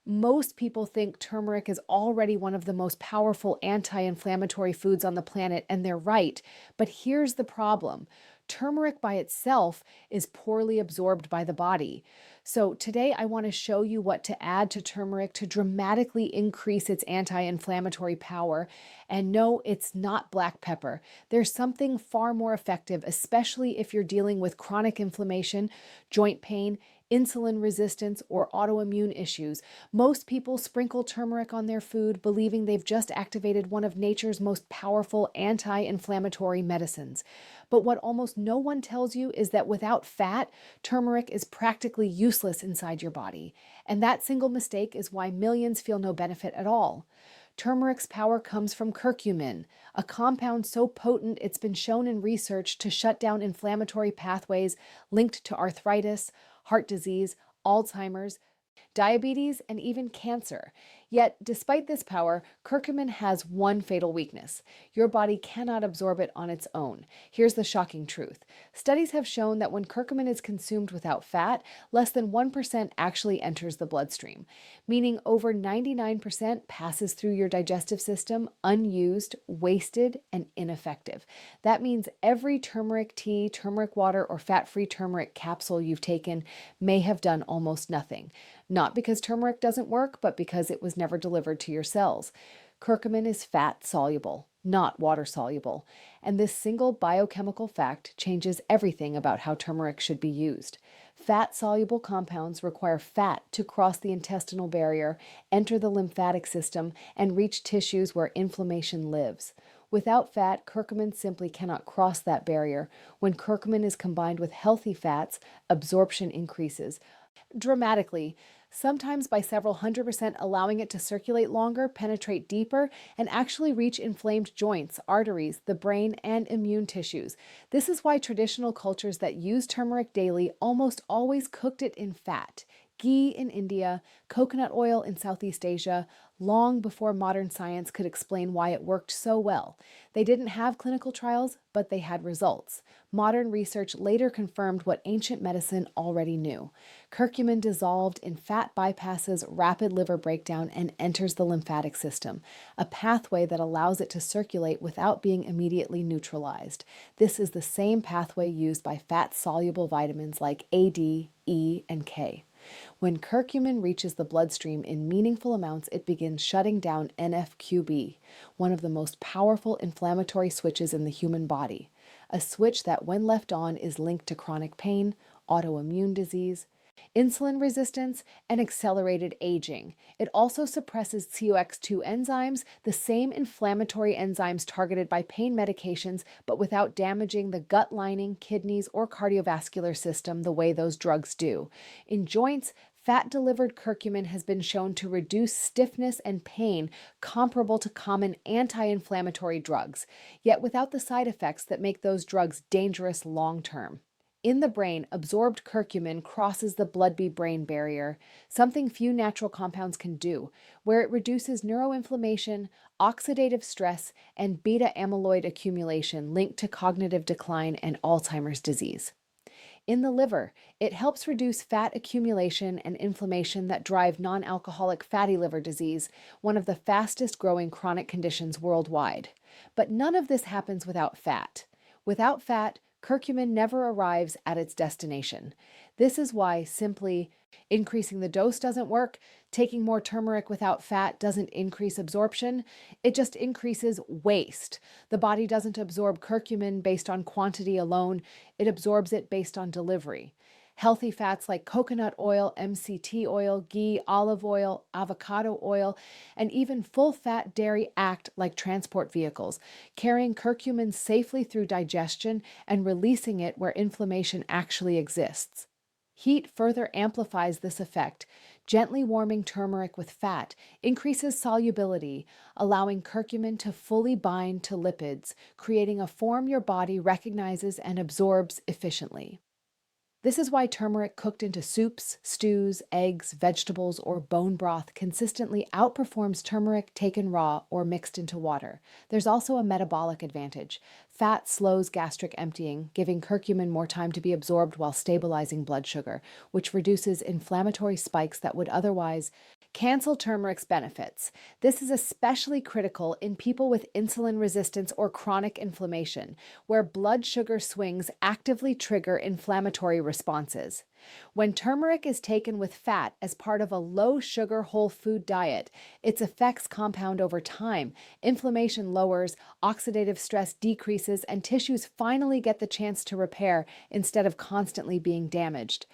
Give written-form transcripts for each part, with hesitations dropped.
Most people think turmeric is already one of the most powerful anti-inflammatory foods on the planet, and they're right. But here's the problem. Turmeric by itself is poorly absorbed by the body. So today I want to show you what to add to turmeric to dramatically increase its anti-inflammatory power. And no, it's not black pepper. There's something far more effective, especially if you're dealing with chronic inflammation, joint pain, insulin resistance, or autoimmune issues. Most people sprinkle turmeric on their food, believing they've just activated one of nature's most powerful anti-inflammatory medicines. But what almost no one tells you is that without fat, turmeric is practically useless inside your body. And that single mistake is why millions feel no benefit at all. Turmeric's power comes from curcumin, a compound so potent it's been shown in research to shut down inflammatory pathways linked to arthritis, heart disease, Alzheimer's, diabetes, and even cancer. Yet, despite this power, curcumin has one fatal weakness. Your body cannot absorb it on its own. Here's the shocking truth. Studies have shown that when curcumin is consumed without fat, less than 1% actually enters the bloodstream, meaning over 99% passes through your digestive system unused, wasted, and ineffective. That means every turmeric tea, turmeric water, or fat-free turmeric capsule you've taken may have done almost nothing. Not because turmeric doesn't work, but because it was never delivered to your cells. Curcumin is fat soluble, not water soluble, and this single biochemical fact changes everything about how turmeric should be used. Fat soluble compounds require fat to cross the intestinal barrier, enter the lymphatic system, and reach tissues where inflammation lives. Without fat, curcumin simply cannot cross that barrier. When curcumin is combined with healthy fats, absorption increases dramatically, sometimes by several 100%, allowing it to circulate longer, penetrate deeper, and actually reach inflamed joints, arteries, the brain, and immune tissues. This is why traditional cultures that use turmeric daily almost always cooked it in fat. Ghee in India, coconut oil in Southeast Asia, long before modern science could explain why it worked so well. They didn't have clinical trials, but they had results. Modern research later confirmed what ancient medicine already knew. Curcumin dissolved in fat bypasses rapid liver breakdown and enters the lymphatic system, a pathway that allows it to circulate without being immediately neutralized. This is the same pathway used by fat-soluble vitamins like A, D, E, and K. When curcumin reaches the bloodstream in meaningful amounts, it begins shutting down NF-κB, one of the most powerful inflammatory switches in the human body, a switch that, when left on, is linked to chronic pain, autoimmune disease, insulin resistance, and accelerated aging. It also suppresses COX-2 enzymes, the same inflammatory enzymes targeted by pain medications, but without damaging the gut lining, kidneys, or cardiovascular system the way those drugs do. In joints, fat-delivered curcumin has been shown to reduce stiffness and pain comparable to common anti-inflammatory drugs, yet without the side effects that make those drugs dangerous long-term. In the brain, absorbed curcumin crosses the blood-brain barrier, something few natural compounds can do, where it reduces neuroinflammation, oxidative stress, and beta-amyloid accumulation linked to cognitive decline and Alzheimer's disease. In the liver, it helps reduce fat accumulation and inflammation that drive non-alcoholic fatty liver disease, one of the fastest-growing chronic conditions worldwide. But none of this happens without fat. Without fat, curcumin never arrives at its destination. This is why simply increasing the dose doesn't work, taking more turmeric without fat doesn't increase absorption, it just increases waste. The body doesn't absorb curcumin based on quantity alone, it absorbs it based on delivery. Healthy fats like coconut oil, MCT oil, ghee, olive oil, avocado oil, and even full-fat dairy act like transport vehicles, carrying curcumin safely through digestion and releasing it where inflammation actually exists. Heat further amplifies this effect. Gently warming turmeric with fat increases solubility, allowing curcumin to fully bind to lipids, creating a form your body recognizes and absorbs efficiently. This is why turmeric cooked into soups, stews, eggs, vegetables, or bone broth consistently outperforms turmeric taken raw or mixed into water. There's also a metabolic advantage. Fat slows gastric emptying, giving curcumin more time to be absorbed while stabilizing blood sugar, which reduces inflammatory spikes that would otherwise cancel turmeric's benefits. This is especially critical in people with insulin resistance or chronic inflammation, where blood sugar swings actively trigger inflammatory responses. When turmeric is taken with fat as part of a low-sugar whole food diet, its effects compound over time. Inflammation lowers, oxidative stress decreases, and tissues finally get the chance to repair instead of constantly being damaged.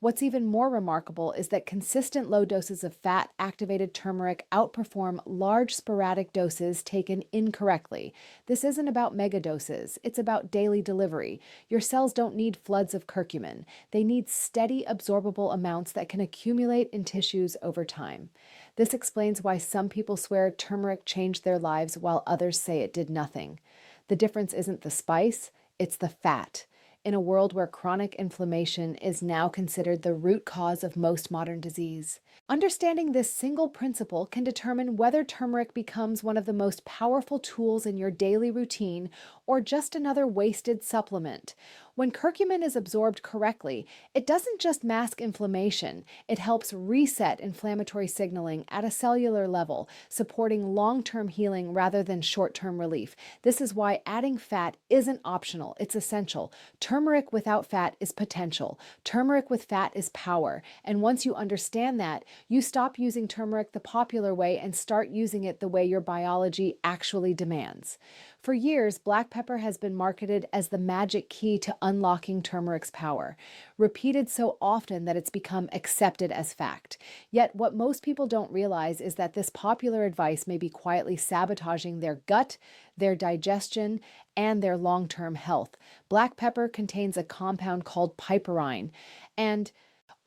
What's even more remarkable is that consistent low doses of fat-activated turmeric outperform large sporadic doses taken incorrectly. This isn't about megadoses, it's about daily delivery. Your cells don't need floods of curcumin. They need steady, absorbable amounts that can accumulate in tissues over time. This explains why some people swear turmeric changed their lives while others say it did nothing. The difference isn't the spice, it's the fat. In a world where chronic inflammation is now considered the root cause of most modern disease. Understanding this single principle can determine whether turmeric becomes one of the most powerful tools in your daily routine or just another wasted supplement. When curcumin is absorbed correctly, it doesn't just mask inflammation, it helps reset inflammatory signaling at a cellular level, supporting long-term healing rather than short-term relief. This is why adding fat isn't optional, it's essential. Turmeric without fat is potential. Turmeric with fat is power. And once you understand that, you stop using turmeric the popular way and start using it the way your biology actually demands. For years, black pepper has been marketed as the magic key to unlocking turmeric's power, repeated so often that it's become accepted as fact. Yet, what most people don't realize is that this popular advice may be quietly sabotaging their gut, their digestion, and their long-term health. Black pepper contains a compound called piperine, and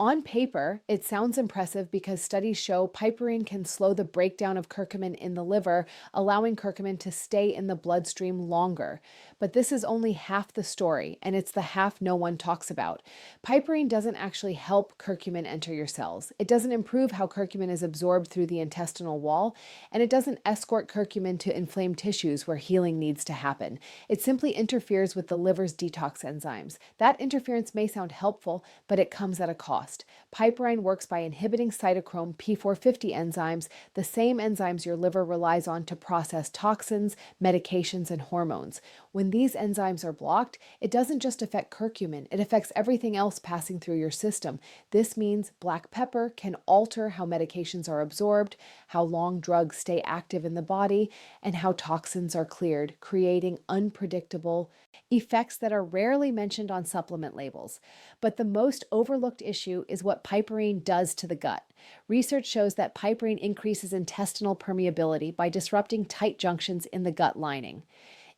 on paper, it sounds impressive because studies show piperine can slow the breakdown of curcumin in the liver, allowing curcumin to stay in the bloodstream longer. But this is only half the story, and it's the half no one talks about. Piperine doesn't actually help curcumin enter your cells. It doesn't improve how curcumin is absorbed through the intestinal wall, and it doesn't escort curcumin to inflamed tissues where healing needs to happen. It simply interferes with the liver's detox enzymes. That interference may sound helpful, but it comes at a cost. Piperine works by inhibiting cytochrome P450 enzymes, the same enzymes your liver relies on to process toxins, medications, and hormones. When these enzymes are blocked, it doesn't just affect curcumin, it affects everything else passing through your system. This means black pepper can alter how medications are absorbed, how long drugs stay active in the body, and how toxins are cleared, creating unpredictable effects that are rarely mentioned on supplement labels. But the most overlooked issue is what piperine does to the gut. Research shows that piperine increases intestinal permeability by disrupting tight junctions in the gut lining.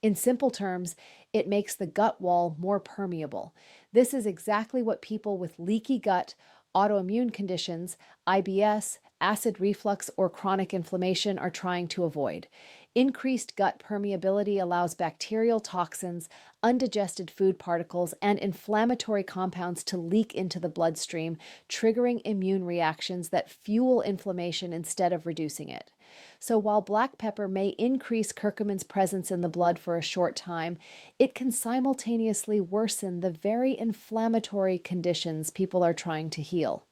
In simple terms, it makes the gut wall more permeable. This is exactly what people with leaky gut, autoimmune conditions, IBS, acid reflux, or chronic inflammation are trying to avoid. Increased gut permeability allows bacterial toxins, undigested food particles, and inflammatory compounds to leak into the bloodstream, triggering immune reactions that fuel inflammation instead of reducing it. So while black pepper may increase curcumin's presence in the blood for a short time, it can simultaneously worsen the very inflammatory conditions people are trying to heal.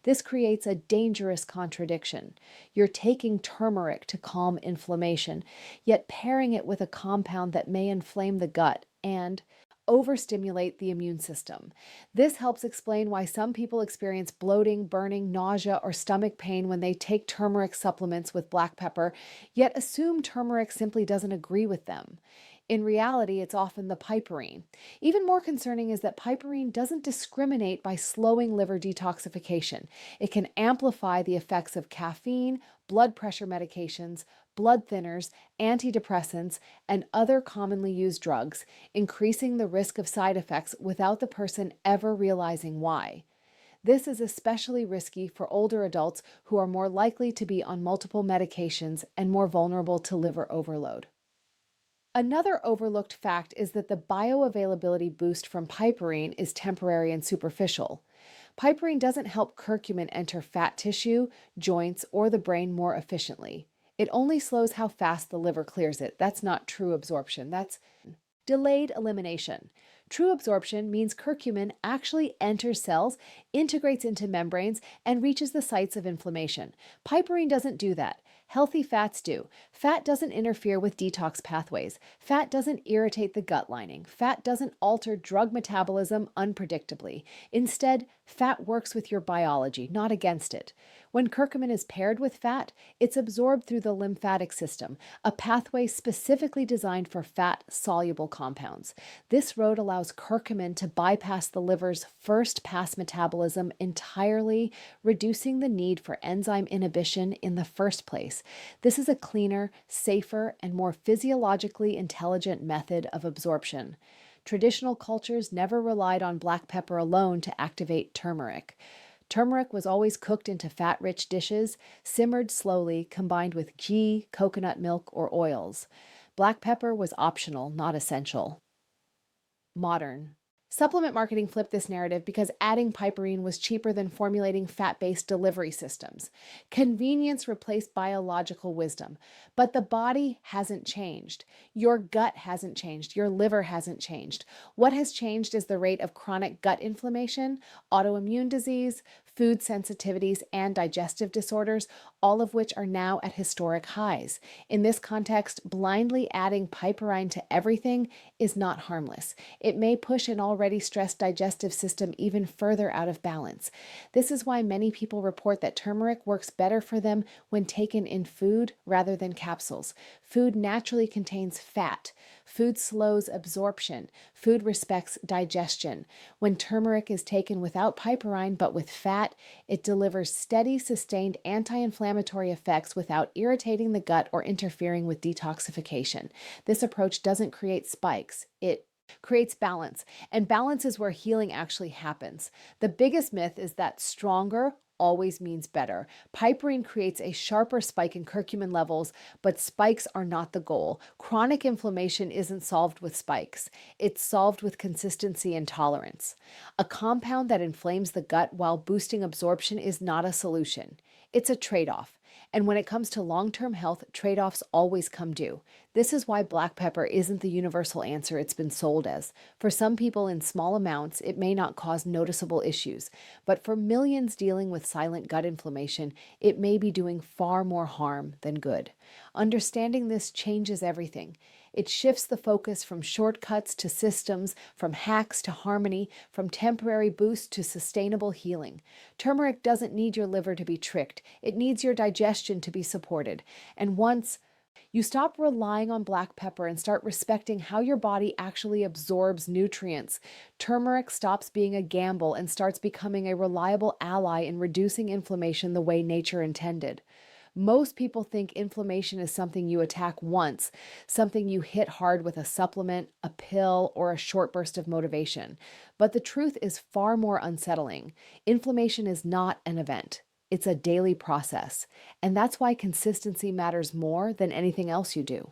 This creates a dangerous contradiction. You're taking turmeric to calm inflammation, yet pairing it with a compound that may inflame the gut and overstimulate the immune system. This helps explain why some people experience bloating, burning, nausea, or stomach pain when they take turmeric supplements with black pepper, yet assume turmeric simply doesn't agree with them. In reality, it's often the piperine. Even more concerning is that piperine doesn't discriminate by slowing liver detoxification. It can amplify the effects of caffeine, blood pressure medications, blood thinners, antidepressants, and other commonly used drugs, increasing the risk of side effects without the person ever realizing why. This is especially risky for older adults who are more likely to be on multiple medications and more vulnerable to liver overload. Another overlooked fact is that the bioavailability boost from piperine is temporary and superficial. Piperine doesn't help curcumin enter fat tissue, joints, or the brain more efficiently. It only slows how fast the liver clears it. That's not true absorption. Delayed elimination. True absorption means curcumin actually enters cells, integrates into membranes, and reaches the sites of inflammation. Piperine doesn't do that. Healthy fats do. Fat doesn't interfere with detox pathways. Fat doesn't irritate the gut lining. Fat doesn't alter drug metabolism unpredictably. Instead, fat works with your biology, not against it. When curcumin is paired with fat, it's absorbed through the lymphatic system, a pathway specifically designed for fat-soluble compounds. This road allows curcumin to bypass the liver's first-pass metabolism entirely, reducing the need for enzyme inhibition in the first place. This is a cleaner, safer, and more physiologically intelligent method of absorption. Traditional cultures never relied on black pepper alone to activate turmeric. Turmeric was always cooked into fat-rich dishes, simmered slowly, combined with ghee, coconut milk, or oils. Black pepper was optional, not essential. Modern. Supplement marketing flipped this narrative because adding piperine was cheaper than formulating fat-based delivery systems. Convenience replaced biological wisdom, but the body hasn't changed. Your gut hasn't changed. Your liver hasn't changed. What has changed is the rate of chronic gut inflammation, autoimmune disease, food sensitivities, and digestive disorders, all of which are now at historic highs. In this context, blindly adding piperine to everything is not harmless. It may push an already stressed digestive system even further out of balance. This is why many people report that turmeric works better for them when taken in food rather than capsules. Food naturally contains fat. Food slows absorption. Food respects digestion. When turmeric is taken without piperine but with fat, it delivers steady, sustained anti-inflammatory effects without irritating the gut or interfering with detoxification. This approach doesn't create spikes. It creates balance, and balance is where healing actually happens. The biggest myth is that stronger always means better. Piperine creates a sharper spike in curcumin levels, but spikes are not the goal. Chronic inflammation isn't solved with spikes. It's solved with consistency and tolerance. A compound that inflames the gut while boosting absorption is not a solution. It's a trade-off. And when it comes to long-term health, trade-offs always come due. This is why black pepper isn't the universal answer it's been sold as. For some people in small amounts, it may not cause noticeable issues, but for millions dealing with silent gut inflammation, it may be doing far more harm than good. Understanding this changes everything. It shifts the focus from shortcuts to systems, from hacks to harmony, from temporary boost to sustainable healing. Turmeric doesn't need your liver to be tricked. It needs your digestion to be supported. And once you stop relying on black pepper and start respecting how your body actually absorbs nutrients, turmeric stops being a gamble and starts becoming a reliable ally in reducing inflammation the way nature intended. Most people think inflammation is something you attack once, something you hit hard with a supplement, a pill, or a short burst of motivation. But the truth is far more unsettling. Inflammation is not an event. It's a daily process. And that's why consistency matters more than anything else you do.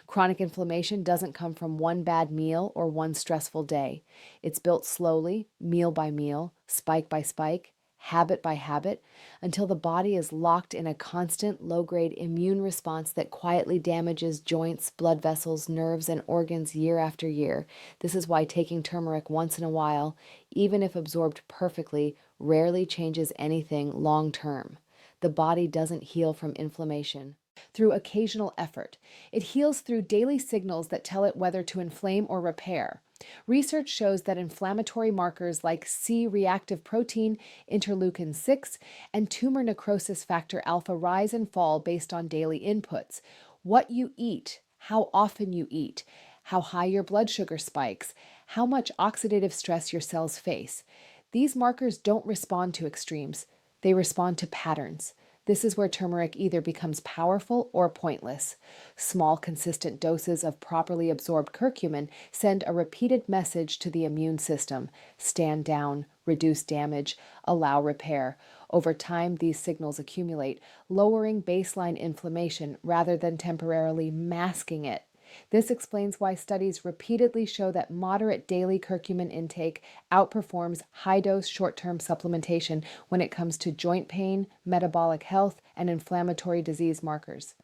Chronic inflammation doesn't come from one bad meal or one stressful day. It's built slowly, meal by meal, spike by spike, habit by habit, until the body is locked in a constant low-grade immune response that quietly damages joints, blood vessels, nerves, and organs year after year. This is why taking turmeric once in a while, even if absorbed perfectly, rarely changes anything long-term. The body doesn't heal from inflammation through occasional effort. It heals through daily signals that tell it whether to inflame or repair. Research shows that inflammatory markers like C-reactive protein, interleukin-6, and tumor necrosis factor alpha rise and fall based on daily inputs. What you eat, how often you eat, how high your blood sugar spikes, how much oxidative stress your cells face. These markers don't respond to extremes. They respond to patterns. This is where turmeric either becomes powerful or pointless. Small, consistent doses of properly absorbed curcumin send a repeated message to the immune system: stand down, reduce damage, allow repair. Over time, these signals accumulate, lowering baseline inflammation rather than temporarily masking it. This explains why studies repeatedly show that moderate daily curcumin intake outperforms high-dose short-term supplementation when it comes to joint pain, metabolic health, and inflammatory disease markers.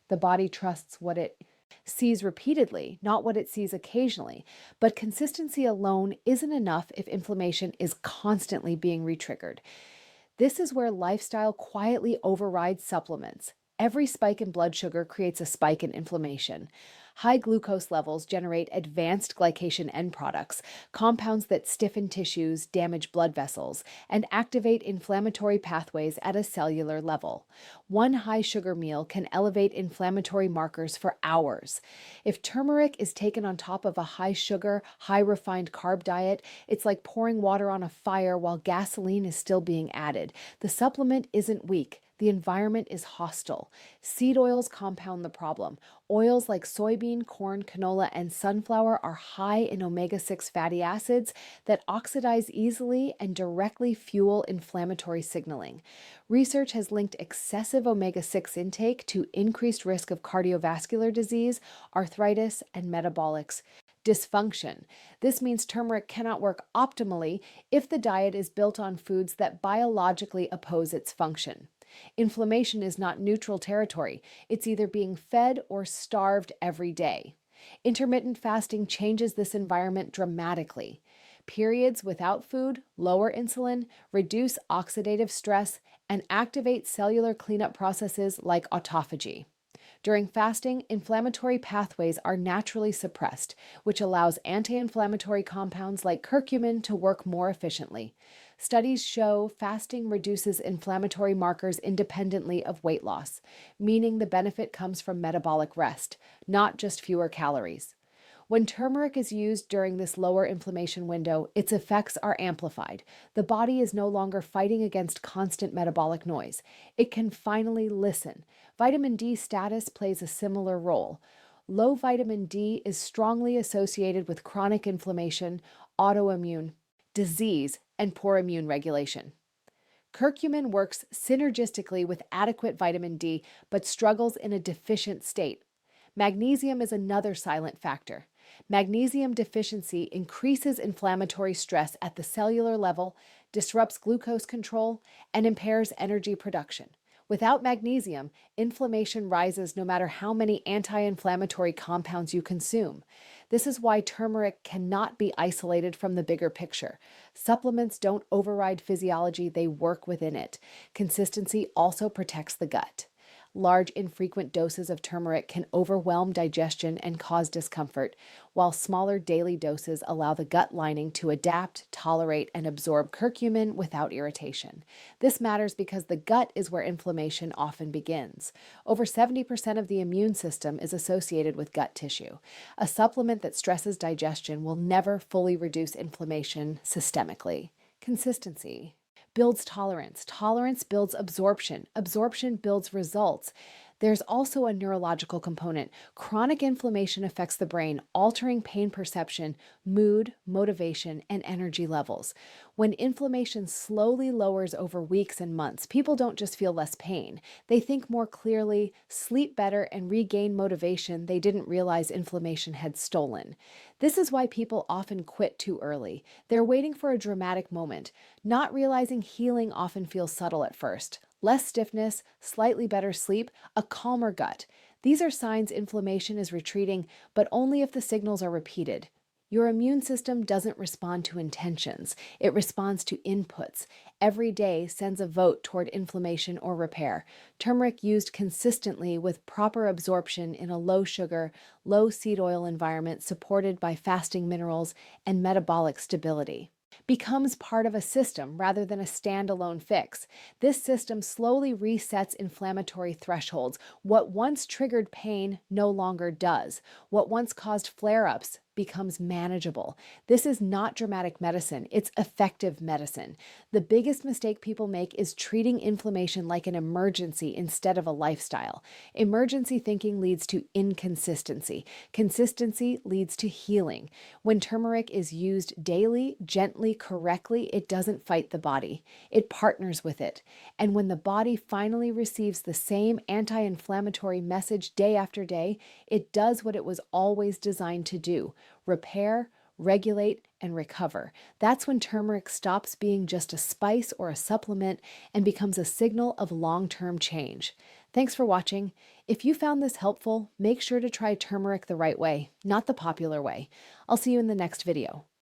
The body trusts what it sees repeatedly, not what it sees occasionally. But consistency alone isn't enough if inflammation is constantly being retriggered. This is where lifestyle quietly overrides supplements. Every spike in blood sugar creates a spike in inflammation. High glucose levels generate advanced glycation end products, compounds that stiffen tissues, damage blood vessels, and activate inflammatory pathways at a cellular level. One high sugar meal can elevate inflammatory markers for hours. If turmeric is taken on top of a high sugar, high refined carb diet, it's like pouring water on a fire while gasoline is still being added. The supplement isn't weak. The environment is hostile. Seed oils compound the problem. Oils like soybean, corn, canola, and sunflower are high in omega-6 fatty acids that oxidize easily and directly fuel inflammatory signaling. Research has linked excessive omega-6 intake to increased risk of cardiovascular disease, arthritis, and metabolic dysfunction. This means turmeric cannot work optimally if the diet is built on foods that biologically oppose its function. Inflammation is not neutral territory. It's either being fed or starved every day. Intermittent fasting changes this environment dramatically. Periods without food lower insulin, reduce oxidative stress, and activate cellular cleanup processes like autophagy. During fasting, inflammatory pathways are naturally suppressed, which allows anti-inflammatory compounds like curcumin to work more efficiently. Studies show fasting reduces inflammatory markers independently of weight loss, meaning the benefit comes from metabolic rest, not just fewer calories. When turmeric is used during this lower inflammation window, its effects are amplified. The body is no longer fighting against constant metabolic noise. It can finally listen. Vitamin D status plays a similar role. Low vitamin D is strongly associated with chronic inflammation, autoimmune disease, and poor immune regulation. Curcumin works synergistically with adequate vitamin D but struggles in a deficient state. Magnesium is another silent factor. Magnesium deficiency increases inflammatory stress at the cellular level, disrupts glucose control, and impairs energy production. Without magnesium, inflammation rises no matter how many anti-inflammatory compounds you consume. This is why turmeric cannot be isolated from the bigger picture. Supplements don't override physiology, they work within it. Consistency also protects the gut. Large, infrequent doses of turmeric can overwhelm digestion and cause discomfort, while smaller daily doses allow the gut lining to adapt, tolerate, and absorb curcumin without irritation. This matters because the gut is where inflammation often begins. Over 70% of the immune system is associated with gut tissue. A supplement that stresses digestion will never fully reduce inflammation systemically. Consistency builds tolerance. Tolerance builds absorption. Absorption builds results. There's also a neurological component. Chronic inflammation affects the brain, altering pain perception, mood, motivation, and energy levels. When inflammation slowly lowers over weeks and months, people don't just feel less pain. They think more clearly, sleep better, and regain motivation they didn't realize inflammation had stolen. This is why people often quit too early. They're waiting for a dramatic moment, not realizing healing often feels subtle at first. Less stiffness, slightly better sleep, a calmer gut. These are signs inflammation is retreating, but only if the signals are repeated. Your immune system doesn't respond to intentions, it responds to inputs. Every day sends a vote toward inflammation or repair. Turmeric used consistently with proper absorption in a low sugar, low seed oil environment supported by fasting minerals and metabolic stability becomes part of a system rather than a standalone fix. This system slowly resets inflammatory thresholds. What once triggered pain no longer does. What once caused flare-ups becomes manageable. This is not dramatic medicine, it's effective medicine. The biggest mistake people make is treating inflammation like an emergency instead of a lifestyle. Emergency thinking leads to inconsistency. Consistency leads to healing. When turmeric is used daily, gently, correctly, it doesn't fight the body. It partners with it. And when the body finally receives the same anti-inflammatory message day after day, it does what it was always designed to do: repair, regulate, and recover. That's when turmeric stops being just a spice or a supplement and becomes a signal of long-term change. Thanks for watching. If you found this helpful, make sure to try turmeric the right way, not the popular way. I'll see you in the next video.